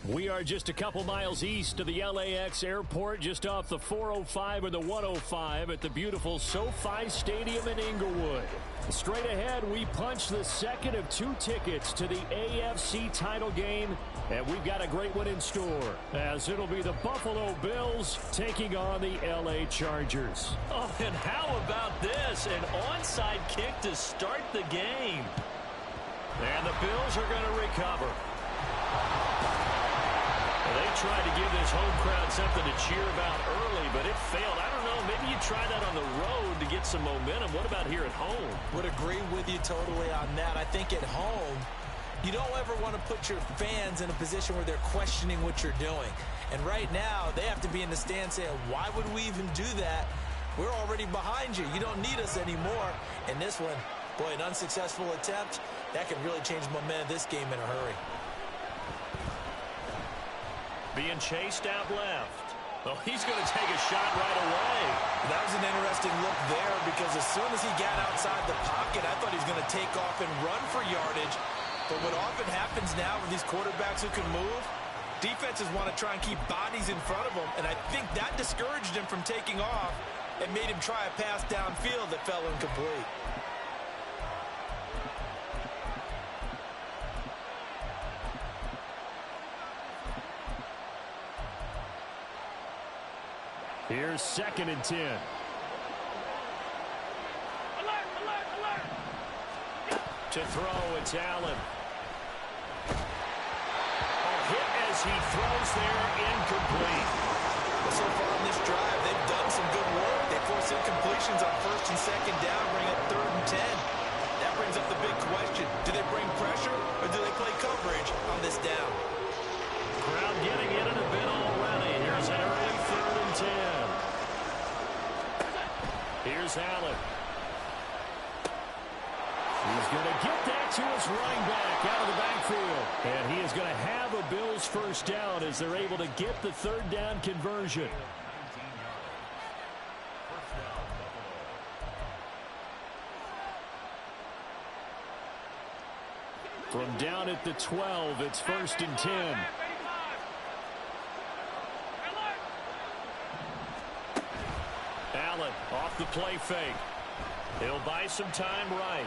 We are just a couple miles east of the LAX airport, just off the 405 or the 105 at the beautiful SoFi Stadium in Inglewood. Straight ahead, we punch the second of 2 tickets to the AFC title game, and we've got a great one in store, as it'll be the Buffalo Bills taking on the LA Chargers. Oh, and how about this? An onside kick to start the game. And the Bills are going to recover. They tried to give this home crowd something to cheer about early, but it failed. I don't know, maybe you try that on the road to get some momentum. What about here at home? Would agree with you totally on that. I think at home, you don't ever want to put your fans in a position where they're questioning what you're doing. And right now, they have to be in the stand saying, why would we even do that? We're already behind you. You don't need us anymore. And this one, boy, an unsuccessful attempt, that can really change the momentum of this game in a hurry. Being chased out left. Oh, he's going to take a shot right away. That was an interesting look there because as soon as he got outside the pocket, I thought he was going to take off and run for yardage. But what often happens now with these quarterbacks who can move, defenses want to try and keep bodies in front of them, and I think that discouraged him from taking off and made him try a pass downfield that fell incomplete. Here's 2nd and 10. Alert, alert, alert. To throw, it's Allen. A hit as he throws there, incomplete. Well, so far on this drive, they've done some good work. They force incompletions on 1st and 2nd down, bring up 3rd and 10. That brings up the big question. Do they bring pressure or do they play coverage on this down? Crowd getting in it a bit already. Here's an early 3rd and 10. Here's Allen. He's going to get that to his running back out of the backfield. And he is going to have a Bills first down as they're able to get the 3rd down conversion. From down at the 12, it's 1st and 10. Allen off the play fake. He'll buy some time right.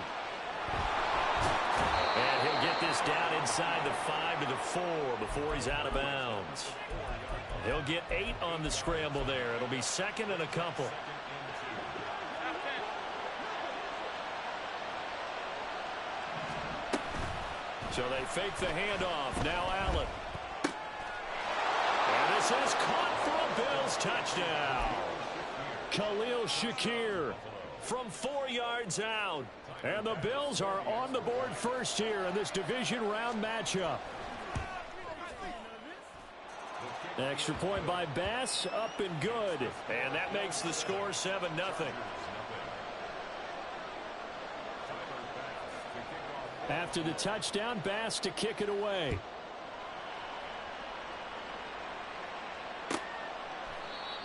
And he'll get this down inside the 5 to the 4 before he's out of bounds. He'll get 8 on the scramble there. It'll be 2nd and a couple. So they fake the handoff. Now Allen. And this is caught for a Bills touchdown. Khalil Shakir from 4 yards out. And the Bills are on the board first here in this division round matchup. Extra point by Bass, up and good. And that makes the score 7-0. After the touchdown, Bass to kick it away.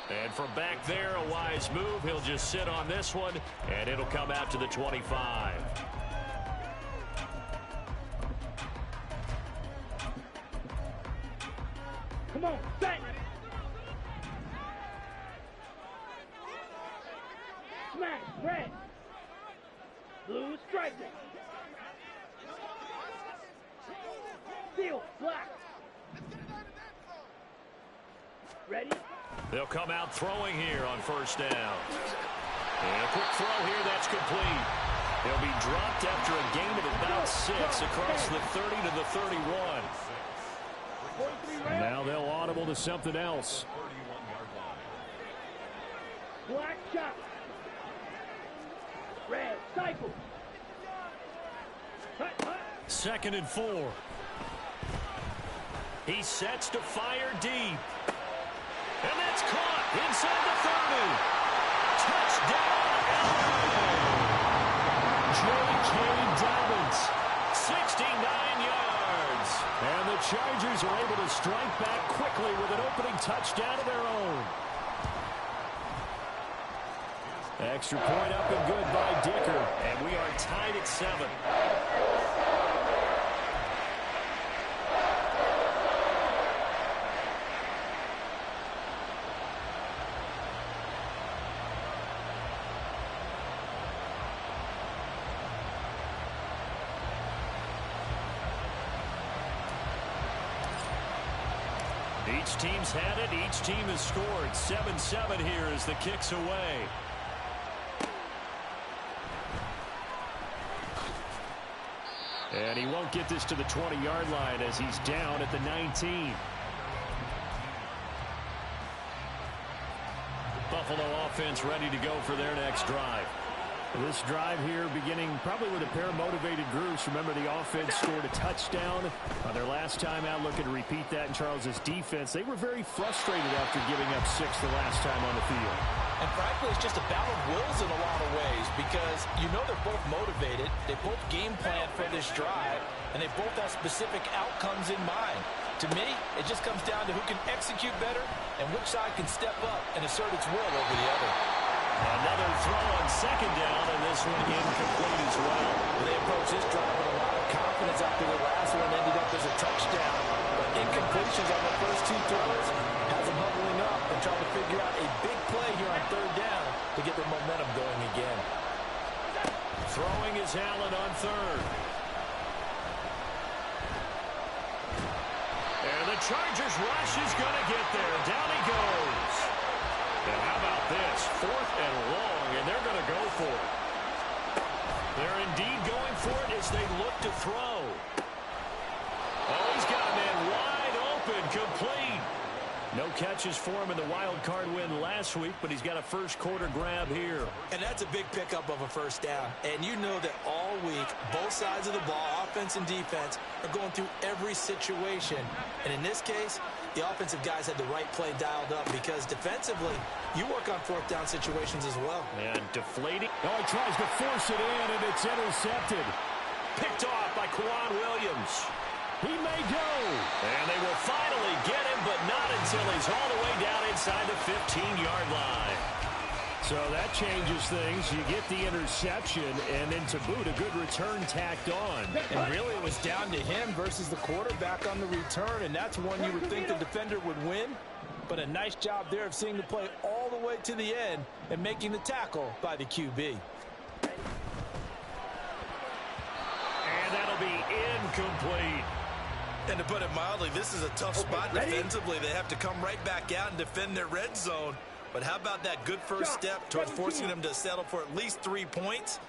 And from back there, a wise move. He'll just sit on this one, and it'll come out to the 25. Come on, set. Smash, red. Blue, stripe it. Steel, black. Ready? They'll come out throwing here on 1st down. And a quick throw here, that's complete. He'll be dropped after a gain of about 6 across the 30 to the 31. Now they'll audible to something else. Black chop. Red, cycle. 2nd and 4. He sets to fire deep. And that's caught inside the 30. Touchdown, J.K. Dobbins, 69 yards. And the Chargers are able to strike back quickly with an opening touchdown of their own. Extra point up and good by Dicker. And we are tied at 7. Each team's had it. Each team has scored. 7-7 here as the kick's away. And he won't get this to the 20-yard line as he's down at the 19. Buffalo offense ready to go for their next drive. This drive here beginning probably with a pair of motivated groups. Remember, the offense scored a touchdown their last time out, looking to repeat that in Charles's defense. They were very frustrated after giving up 6 the last time on the field. And frankly, it's just a battle of wills in a lot of ways because you know they're both motivated. They both game plan for this drive, and they both have specific outcomes in mind. To me, it just comes down to who can execute better and which side can step up and assert its will over the other. Another throw on second down, and this one incomplete as well. They approached this drive with a lot of confidence after the last one ended up as a touchdown. But incompletions on the first 2 throws has them huddling up and trying to figure out a big play here on third down to get their momentum going again. Throwing is Allen on third. And the Chargers rush is going to get there. Down he goes. And how about this? 4th and long, and they're going to go for it. They're indeed going for it as they look to throw. Oh, he's got a man wide open, complete. No catches for him in the wild card win last week, but he's got a first quarter grab here. And that's a big pickup of a first down. And you know that all week, both sides of the ball, offense and defense, are going through every situation. And in this case, the offensive guys had the right play dialed up because defensively, you work on 4th down situations as well. And deflating. Oh, he tries to force it in, and it's intercepted. Picked off by Quan Williams. He may go. And they will finally get him, but not until he's all the way down inside the 15-yard line. So that changes things. You get the interception, and then to boot, a good return tacked on. And really, it was down to him versus the quarterback on the return, and that's one you would think the defender would win. But a nice job there of seeing the play all the way to the end and making the tackle by the QB. And that'll be incomplete. And to put it mildly, this is a tough spot defensively. They have to come right back out and defend their red zone. But how about that good first step towards forcing them to settle for at least 3 points?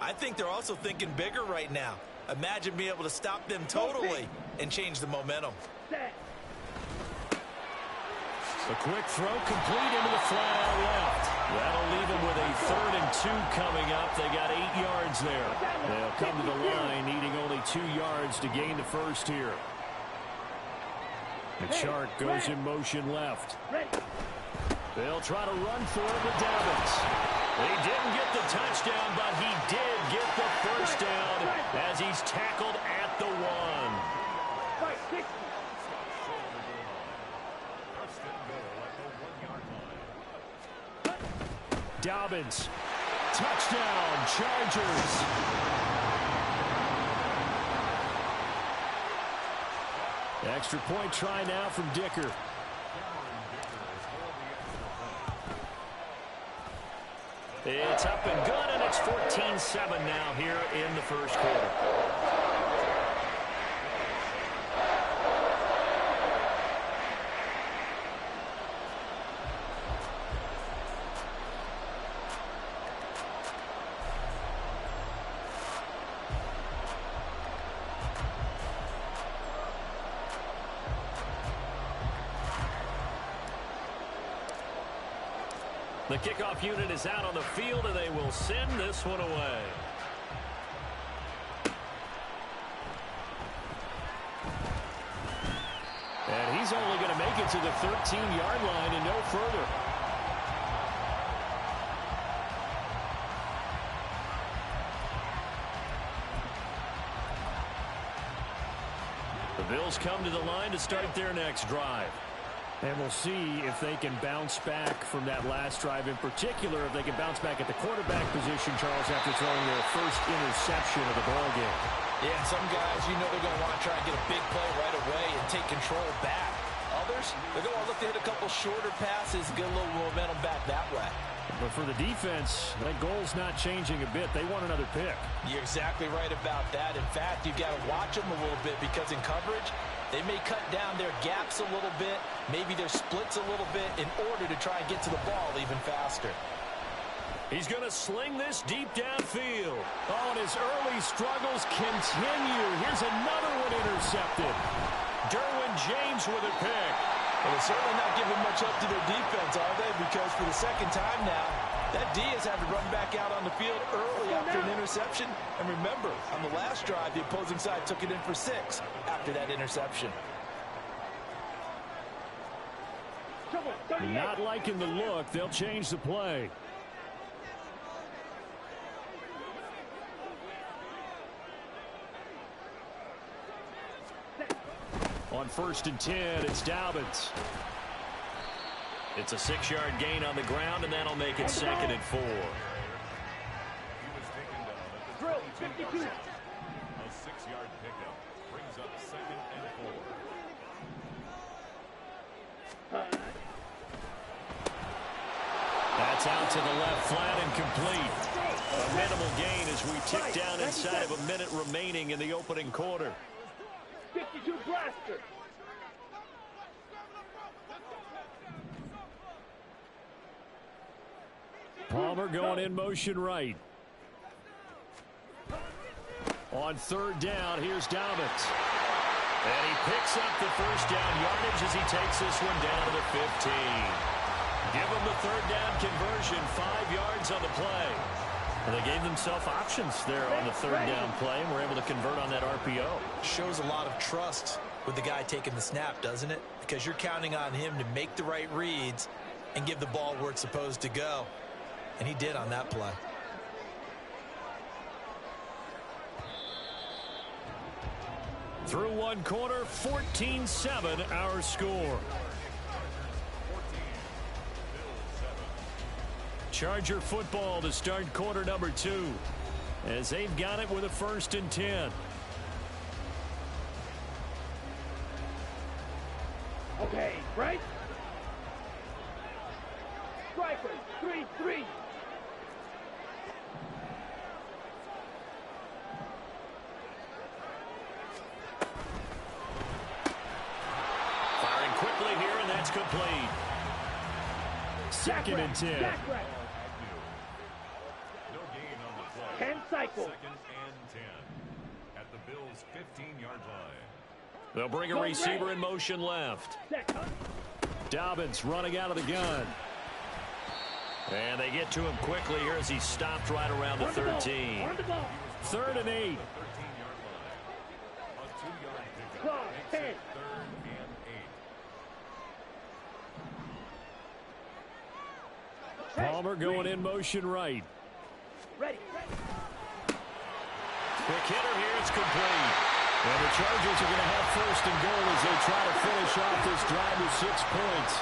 I think they're also thinking bigger right now. Imagine being able to stop them totally and change the momentum. A quick throw complete into the flat out left. That'll leave them with a 3rd and 2 coming up. They got 8 yards there. They'll come to the line needing only 2 yards to gain the first here. The Shark goes in motion left. They'll try to run for it with Dobbins. They didn't get the touchdown, but he did get the first down as he's tackled at the 1. Dobbins. Touchdown, Chargers. Extra point try now from Dicker. It's up and good, and it's 14-7 now here in the first quarter. The kickoff unit is out on the field, and they will send this one away. And he's only going to make it to the 13-yard line and no further. The Bills come to the line to start their next drive. And we'll see if they can bounce back from that last drive, in particular, if they can bounce back at the quarterback position, Charles, after throwing their first interception of the ball game. Yeah, some guys, you know they're going to want to try and get a big play right away and take control back. Others, they're going to look to hit a couple shorter passes, get a little momentum back that way. But for the defense, that goal's not changing a bit. They want another pick. You're exactly right about that. In fact, you've got to watch them a little bit because in coverage, They may cut down their gaps a little bit, maybe their splits a little bit in order to try and get to the ball even faster. He's going to sling this deep downfield. Oh, and his early struggles continue. Here's another one intercepted. Derwin James with a pick. Well, they're certainly not giving much up to their defense, are they? Because for the second time now, that D has had to run back out on the field early after an interception. And remember, on the last drive, the opposing side took it in for 6 after that interception. Not liking the look. They'll change the play. On 1st and 10, it's Dobbins. It's a 6-yard gain on the ground, and that'll make it 2nd and 4. Drill, 52. A 6-yard pickup brings up 2nd and 4. That's out to the left flat and complete. A minimal gain as we tick down inside of a minute remaining in the opening quarter. 52 blaster. Palmer going in motion right. On 3rd down, here's Dobbins. And he picks up the 1st down yardage as he takes this one down to the 15. Give him the 3rd down conversion, 5 yards on the play. And they gave themselves options there on the 3rd down play and were able to convert on that RPO. Shows a lot of trust with the guy taking the snap, doesn't it? Because you're counting on him to make the right reads and give the ball where it's supposed to go. And he did on that play. Through one quarter, 14-7 our score. Charger football to start quarter number 2 as they've got it with a 1st and 10. Okay, right? Striker, 3-3. Firing quickly here, and that's complete. 2nd and 10. No gain on the play. 10 cycle. 2nd and 10 at the Bills' 15-yard line. They'll bring a receiver in motion left. Dobbins running out of the gun. And they get to him quickly here as he stopped right around the 13. 3rd and 8. 13-yard line. A 2-yard pickup. Cross, 10. 3rd and 8. Palmer going in motion right. Ready. Quick hitter here, it's complete. And the Chargers are going to have 1st and goal as they try to finish off this drive with 6 points.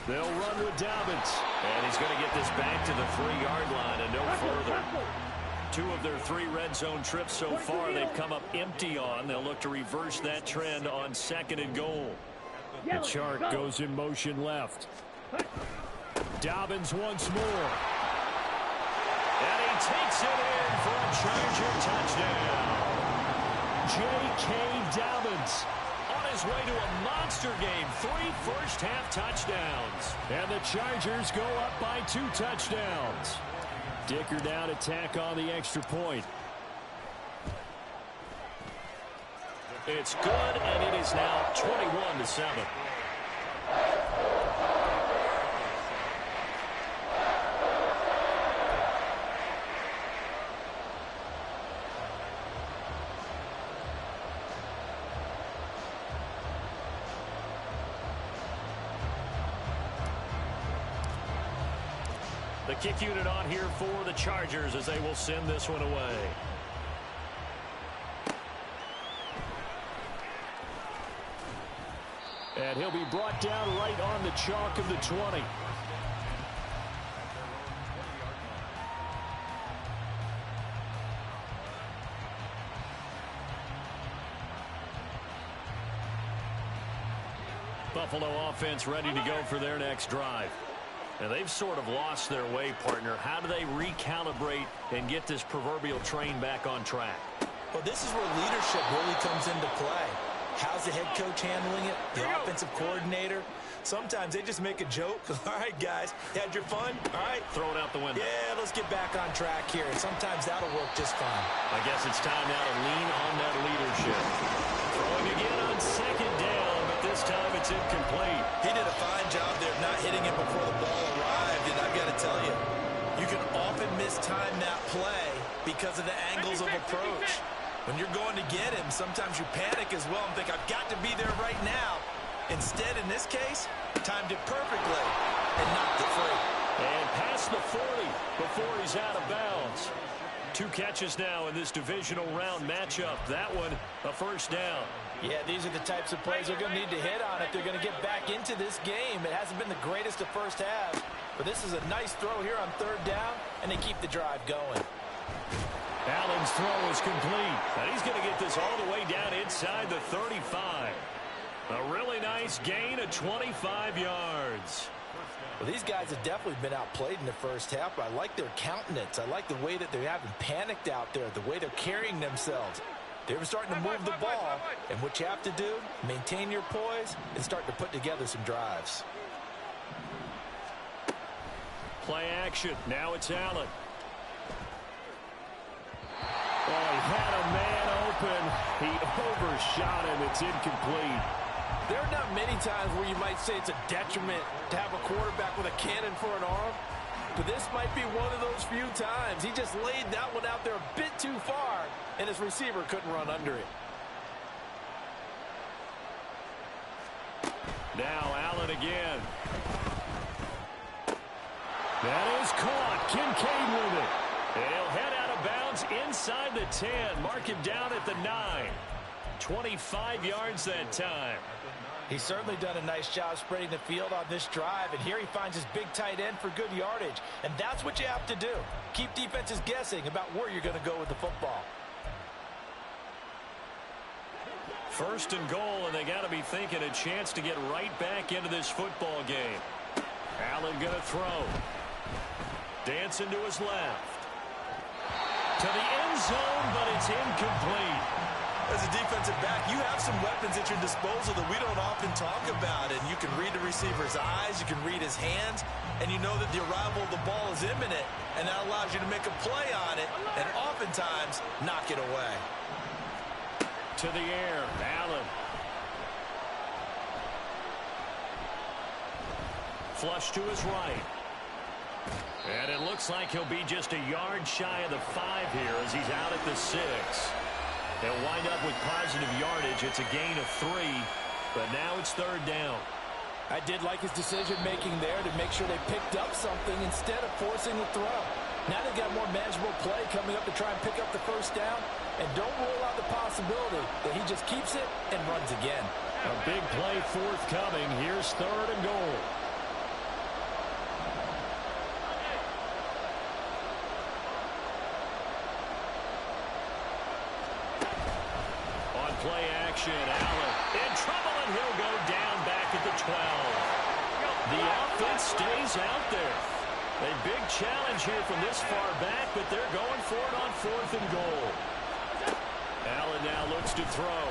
They'll run with Dobbins. And he's going to get this back to the 3-yard line and no further. 2 of their 3 red zone trips so far they've come up empty on. They'll look to reverse that trend on 2nd and goal. The chart goes in motion left. Dobbins once more. And he takes it in for a Charger touchdown. J.K. Dobbins on his way to a monster game. 3 first-half touchdowns. And the Chargers go up by 2 touchdowns. Dicker down to tack on the extra point. It's good, and it is now 21-7. The kick unit on here for the Chargers as they will send this one away. And he'll be brought down right on the chalk of the 20. Buffalo offense ready to go for their next drive. And they've sort of lost their way, partner. How do they recalibrate and get this proverbial train back on track? Well, this is where leadership really comes into play. How's the head coach handling it? The offensive coordinator? Sometimes they just make a joke. All right, guys, had your fun? All right. Throw it out the window. Yeah, let's get back on track here. And sometimes that'll work just fine. I guess it's time now to lean on that leadership. Throwing again on second down, but this time it's incomplete. He did a fine job there of not hitting it before the ball arrived. And I've got to tell you, you can often mistime that play because of the angles of approach. When you're going to get him, sometimes you panic as well and think, I've got to be there right now. Instead, in this case, timed it perfectly and knocked it free. And past the 40 before he's out of bounds. 2 catches now in this divisional round matchup. That one, a first down. Yeah, these are the types of plays they're going to need to hit on if they're going to get back into this game. It hasn't been the greatest of first halves, but this is a nice throw here on third down, and they keep the drive going. Allen's throw is complete, and he's going to get this all the way down inside the 35. A really nice gain of 25 yards. Well, these guys have definitely been outplayed in the first half, but I like their countenance. I like the way that they haven't panicked out there, the way they're carrying themselves. They're starting to move the ball, and what you have to do, maintain your poise and start to put together some drives. Play action. Now it's Allen. Oh, he had a man open. He overshot him. It's incomplete. There are not many times where you might say it's a detriment to have a quarterback with a cannon for an arm, but this might be one of those few times. He just laid that one out there a bit too far, and his receiver couldn't run under it. Now Allen again. That is caught. Kincaid with it. And he'll head out of bounds inside the 10. Mark him down at the 9. 25 yards that time. He's certainly done a nice job spreading the field on this drive, and here he finds his big tight end for good yardage. And that's what you have to do. Keep defenses guessing about where you're going to go with the football. First and goal, and they got to be thinking a chance to get right back into this football game. Allen going to throw. Dancing to his left. To the end zone, but it's incomplete. As a defensive back, you have some weapons at your disposal that we don't often talk about. And you can read the receiver's eyes, you can read his hands, and you know that the arrival of the ball is imminent, and that allows you to make a play on it and oftentimes knock it away. To the air, Allen. Flush to his right. And it looks like he'll be just a yard shy of the 5 here as he's out at the 6. They'll wind up with positive yardage. It's a gain of 3, but now it's third down. I did like his decision-making there to make sure they picked up something instead of forcing the throw. Now they've got more manageable play coming up to try and pick up the first down, and don't rule out the possibility that he just keeps it and runs again. A big play forthcoming. Here's third and goal. Play action, Allen in trouble, and he'll go down back at the 12. The offense stays out there. A big challenge here from this far back, but they're going for it on 4th and goal. Allen now looks to throw.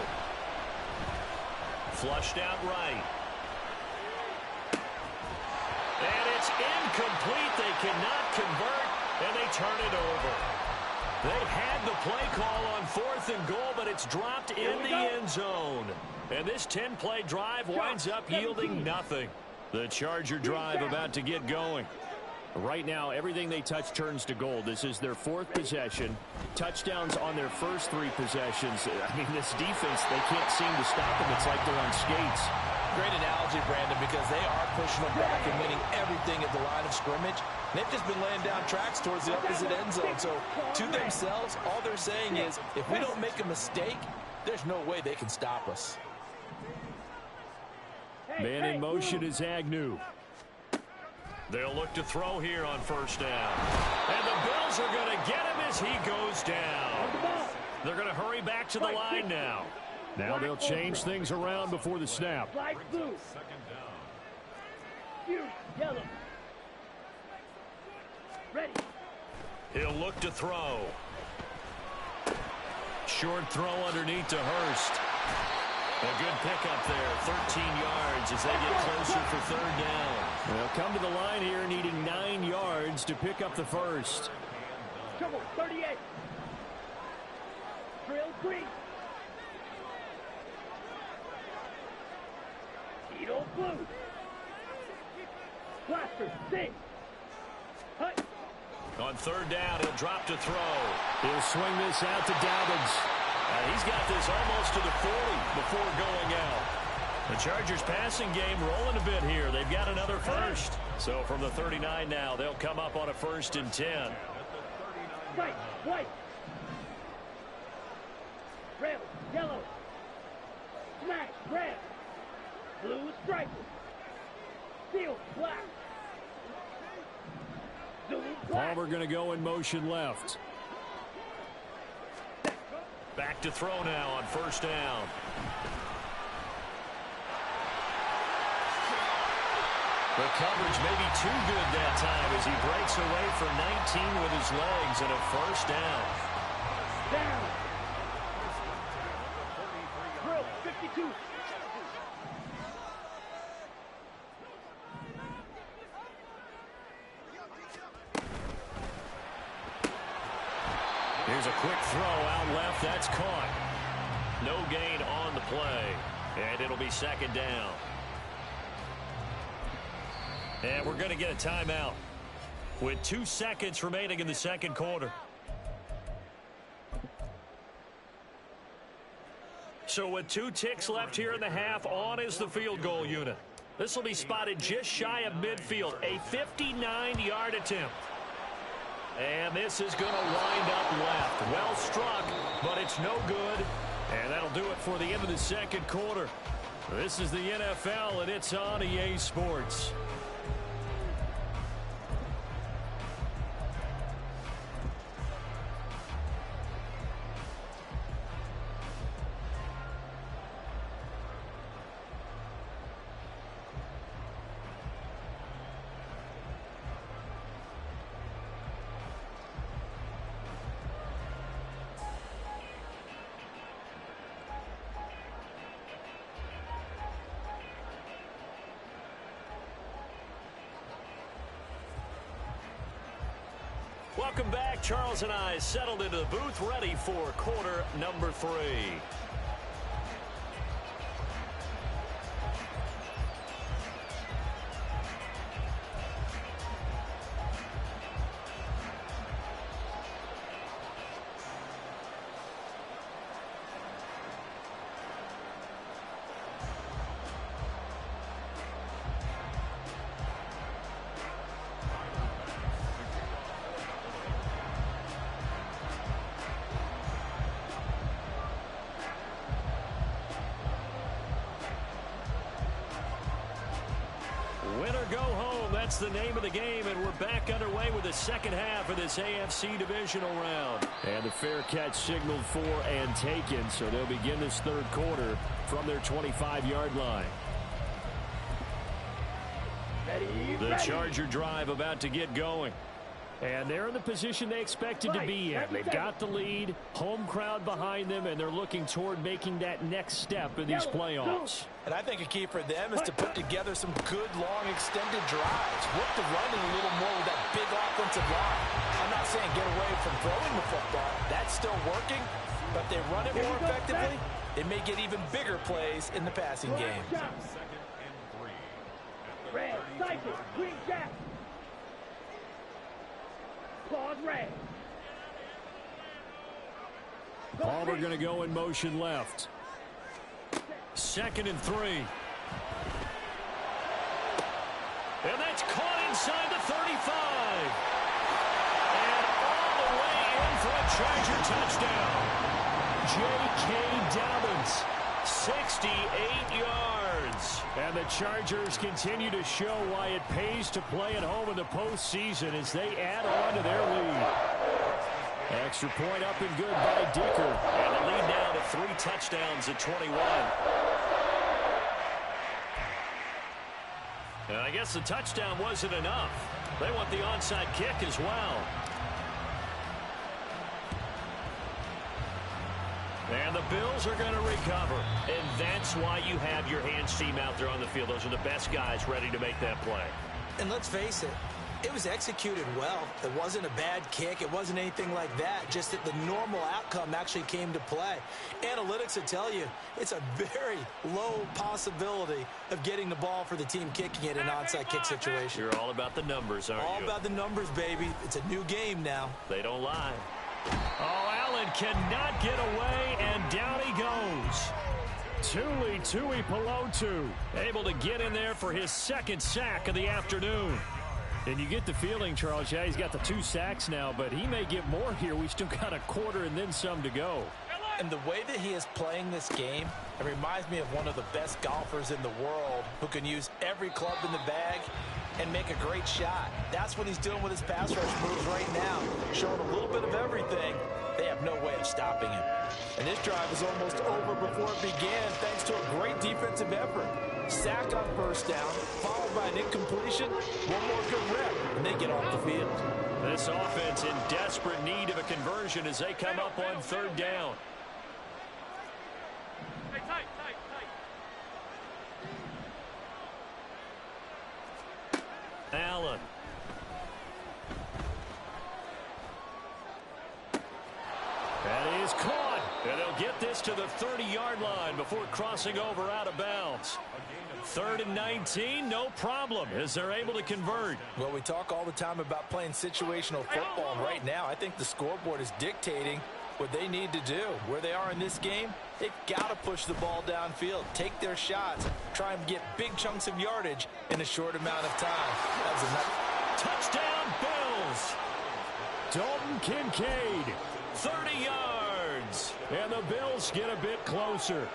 Flushed out right. And it's incomplete. They cannot convert, and they turn it over. They had the play call on 4th and goal, but it's dropped in the end zone. And this 10-play drive winds up yielding nothing. The Charger drive about to get going. Right now, everything they touch turns to gold. This is their 4th possession. Touchdowns on their first 3 possessions. I mean, this defense, they can't seem to stop them. It's like they're on skates. Great analogy, Brandon, because they are pushing them back and winning everything at the line of scrimmage. They've just been laying down tracks towards the opposite end zone. So to themselves, all they're saying is, if we don't make a mistake, there's no way they can stop us. Man in motion is Agnew. They'll look to throw here on first down. And the Bills are going to get him as he goes down. They're going to hurry back to the line now. Now they'll change things around before the snap. Slide blue. Fuse yellow. Ready. He'll look to throw. Short throw underneath to Hurst. A good pickup there, 13 yards as they get closer for third down. They'll come to the line here needing 9 yards to pick up the first. Trouble 38. Drill 3. Tito blue. Blaster 6. Hut. On third down, he'll drop to throw. He'll swing this out to Dobbins. He's got this almost to the 40 before going out. The Chargers passing game rolling a bit here. They've got another first. So from the 39 now, they'll come up on a 1st and 10. Right, white. Red, yellow. Smash, red. Blue stripe. Steel, black. Zoom, black. Palmer going to go in motion left. Back to throw now on 1st down. The coverage may be too good that time as he breaks away for 19 with his legs and a 1st down. Down. Drill 52. Here's a quick throw out left. That's caught. No gain on the play. And it'll be 2nd down. And we're going to get a timeout with 2 seconds remaining in the 2nd quarter. So with 2 ticks left here in the half, on is the field goal unit. This will be spotted just shy of midfield. A 59-yard attempt. And this is going to wind up left. Well struck, but it's no good. And that'll do it for the end of the 2nd quarter. This is the NFL, and it's on EA Sports. Welcome back. Charles and I settled into the booth, ready for quarter number 3. Win or go home, that's the name of the game, and we're back underway with the 2nd half of this AFC Divisional Round. And the fair catch signaled for and taken, so they'll begin this 3rd quarter from their 25-yard line. The Charger drive about to get going. And they're in the position they expected to be in. They've got the lead, home crowd behind them, and they're looking toward making that next step in these playoffs. And I think a key for them is to put together some good, long, extended drives. Work the running a little more with that big offensive line. I'm not saying get away from throwing the football. That's still working. But they run it more effectively, they may get even bigger plays in the passing game. Red, cycle, green jack. Claws red. Palmer going to go in motion left. 2nd and 3. And that's caught inside the 35. And all the way in for a Charger touchdown. J.K. Dobbins. 68 yards. And the Chargers continue to show why it pays to play at home in the postseason as they add on to their lead. Extra point up and good by Dicker. And the lead now to 3 touchdowns at 21. And I guess the touchdown wasn't enough. They want the onside kick as well. And the Bills are going to recover. And that's why you have your hands team out there on the field. Those are the best guys ready to make that play. And let's face it, it was executed well. It wasn't a bad kick. It wasn't anything like that. Just that the normal outcome actually came to play. Analytics will tell you it's a very low possibility of getting the ball for the team kicking it in an onside kick situation. You're all about the numbers, aren't you? All about the numbers, baby. It's a new game now. They don't lie. Oh, Allen cannot get away, and down he goes. Tui Pelotu able to get in there for his second sack of the afternoon. And you get the feeling, Charles, yeah, he's got the 2 sacks now, but he may get more here. We still got a quarter and then some to go. And the way that he is playing this game, it reminds me of one of the best golfers in the world who can use every club in the bag and make a great shot. That's what he's doing with his pass rush moves right now, showing a little bit of everything. They have no way of stopping him. And this drive is almost over before it began thanks to a great defensive effort. Sack on first down, followed by an incompletion, one more good rep, and they get off the field. This offense in desperate need of a conversion as they come up on 3rd down. Allen. That is caught. And they'll get this to the 30-yard line before crossing over out of bounds. 3rd and 19, no problem, as they're able to convert. Well, we talk all the time about playing situational football, and right now I think the scoreboard is dictating what they need to do. Where they are in this game, they've got to push the ball downfield, take their shots, try and get big chunks of yardage in a short amount of time. That's enough. Touchdown, Bills! Dalton Kincaid, 30 yards, and the Bills get a bit closer.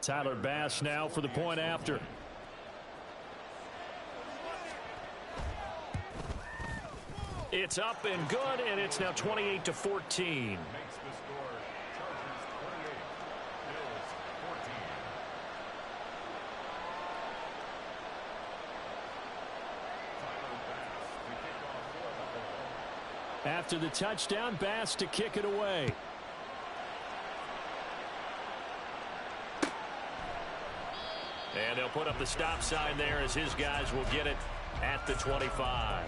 Tyler Bass now for the point after. It's up and good, and it's now 28-14. After the touchdown, Bass to kick it away. And they'll put up the stop sign there as his guys will get it at the 25.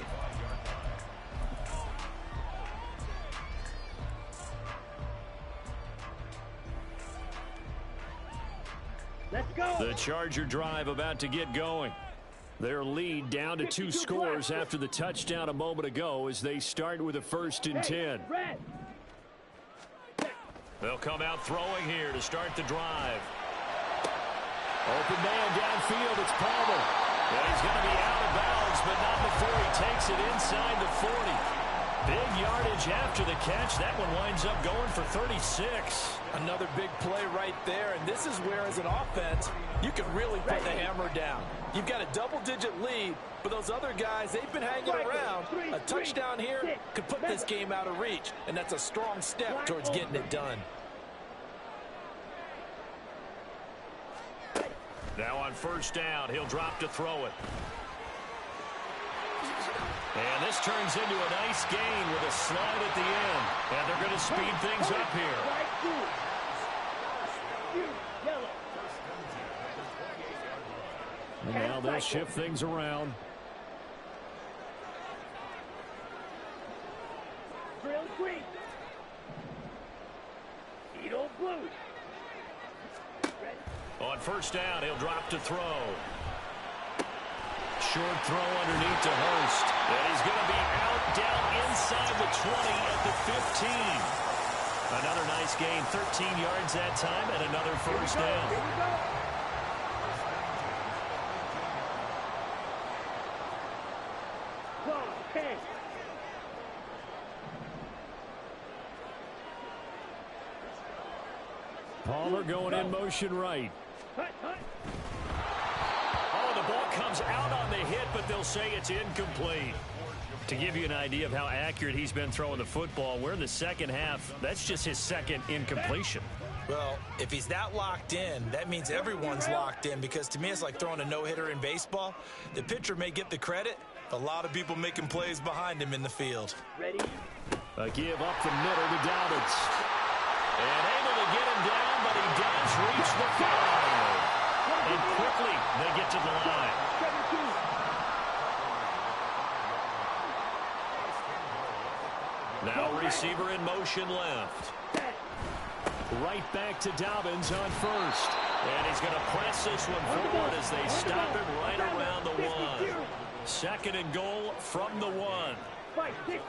Let's go. The Charger drive about to get going. Their lead down to 2 scores after the touchdown a moment ago as they start with a 1st and 10. They'll come out throwing here to start the drive. Open man downfield, it's Palmer. And he's going to be out of bounds, but not before he takes it inside the 40. Big yardage after the catch. That one winds up going for 36. Another big play right there, and this is where, as an offense, you can really put the hammer down. You've got a double-digit lead, but those other guys, they've been hanging around. A touchdown here could put this game out of reach, and that's a strong step towards getting it done. Now on 1st down, he'll drop to throw it. And this turns into a nice gain with a slide at the end. And they're going to speed things up here. And now they'll shift things around. Drill green. Edo blue. On 1st down, he'll drop to throw. Short throw underneath to Hurst. And he's going to be out down inside the 20 at the 15. Another nice gain, 13 yards that time, and another 1st down. Palmer going in motion right. Oh, the ball comes out on the hit, but they'll say it's incomplete. To give you an idea of how accurate he's been throwing the football, we're in the second half. That's just his second incompletion. Well, if he's that locked in, that means everyone's locked in, because to me it's like throwing a no-hitter in baseball. The pitcher may get the credit, a lot of people making plays behind him in the field. Ready? A give up the middle to Dobbins. And able to get him down, but he does reach the 5. And quickly they get to the line. 17. Now receiver in motion left. Right back to Dobbins on first. And he's going to press this one forward as they stop him right around the 1. Second and goal from the 1. 5, 6.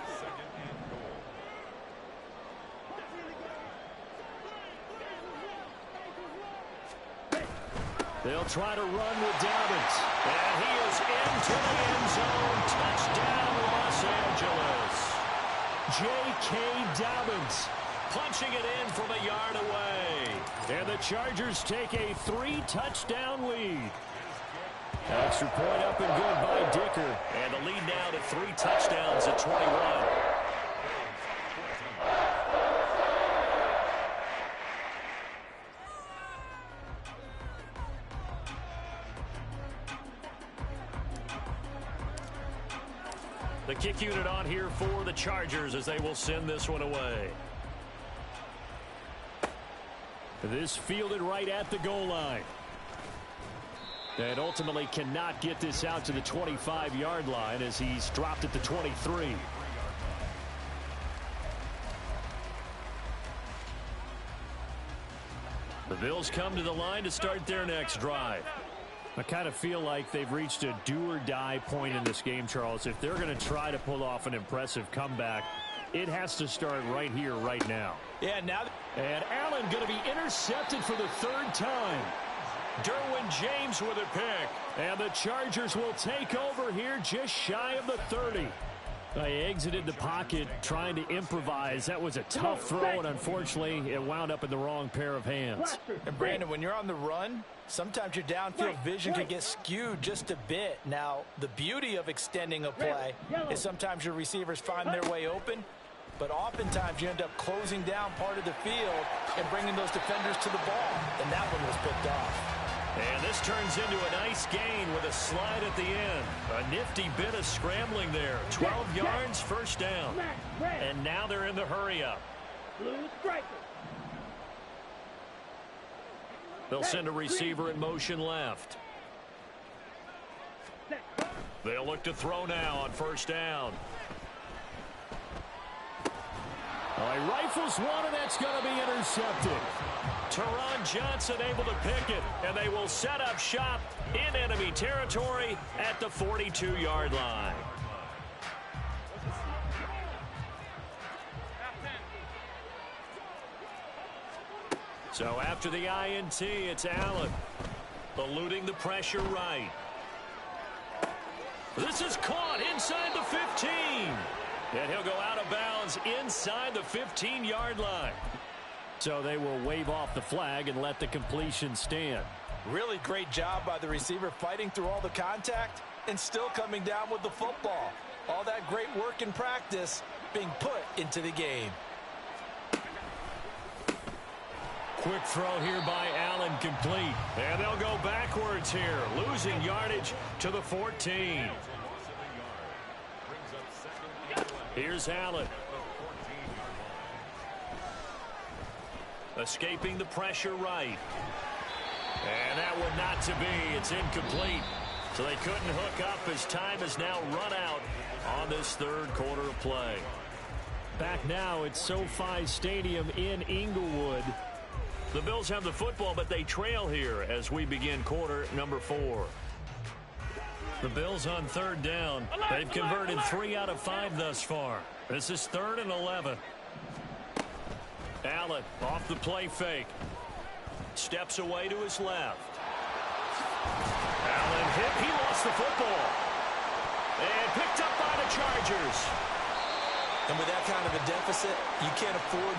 They'll try to run with Dobbins. And he is into the end zone. Touchdown, Los Angeles. J.K. Dobbins Punching it in from a yard away. And the Chargers take a 3-touchdown lead. Extra point up and good by Dicker. And the lead now to 3 touchdowns at 21. The kick unit on here for the Chargers as they will send this one away. This fielded right at the goal line. And ultimately cannot get this out to the 25-yard line as he's dropped at the 23. The Bills come to the line to start their next drive. I kind of feel like they've reached a do-or-die point in this game, Charles. If they're going to try to pull off an impressive comeback, it has to start right here, right now. Yeah, now. And Allen going to be intercepted for the 3rd time. Derwin James with a pick. And the Chargers will take over here just shy of the 30. They exited the pocket trying to improvise. That was a tough throw, and unfortunately, it wound up in the wrong pair of hands. And Brandon, when you're on the run, sometimes your downfield vision can get skewed just a bit. Now, the beauty of extending a play is sometimes your receivers find their way open, but oftentimes you end up closing down part of the field and bringing those defenders to the ball, and that one was picked off. And this turns into a nice gain with a slide at the end. A nifty bit of scrambling there. 12 yards, first down. And now they're in the hurry-up. Blue striker. They'll send a receiver in motion left. They'll look to throw now on first down. He rifles one, and that's going to be intercepted. Teron Johnson able to pick it, and they will set up shop in enemy territory at the 42-yard line. So after the INT, it's Allen eluding the pressure right. This is caught inside the 15. And he'll go out of bounds inside the 15-yard line. So they will wave off the flag and let the completion stand. Really great job by the receiver fighting through all the contact and still coming down with the football. All that great work in practice being put into the game. Quick throw here by Allen, complete. And they'll go backwards here, losing yardage to the 14. Here's Allen. Escaping the pressure right. And that one not to be. It's incomplete. So they couldn't hook up as time has now run out on this 3rd quarter of play. Back now at SoFi Stadium in Inglewood. The Bills have the football, but they trail here as we begin quarter number 4. The Bills on 3rd down. They've converted 3 out of 5 thus far. This is 3rd and 11. Allen off the play fake. Steps away to his left. Allen hit. He lost the football. And picked up by the Chargers. And with that kind of a deficit, you can't afford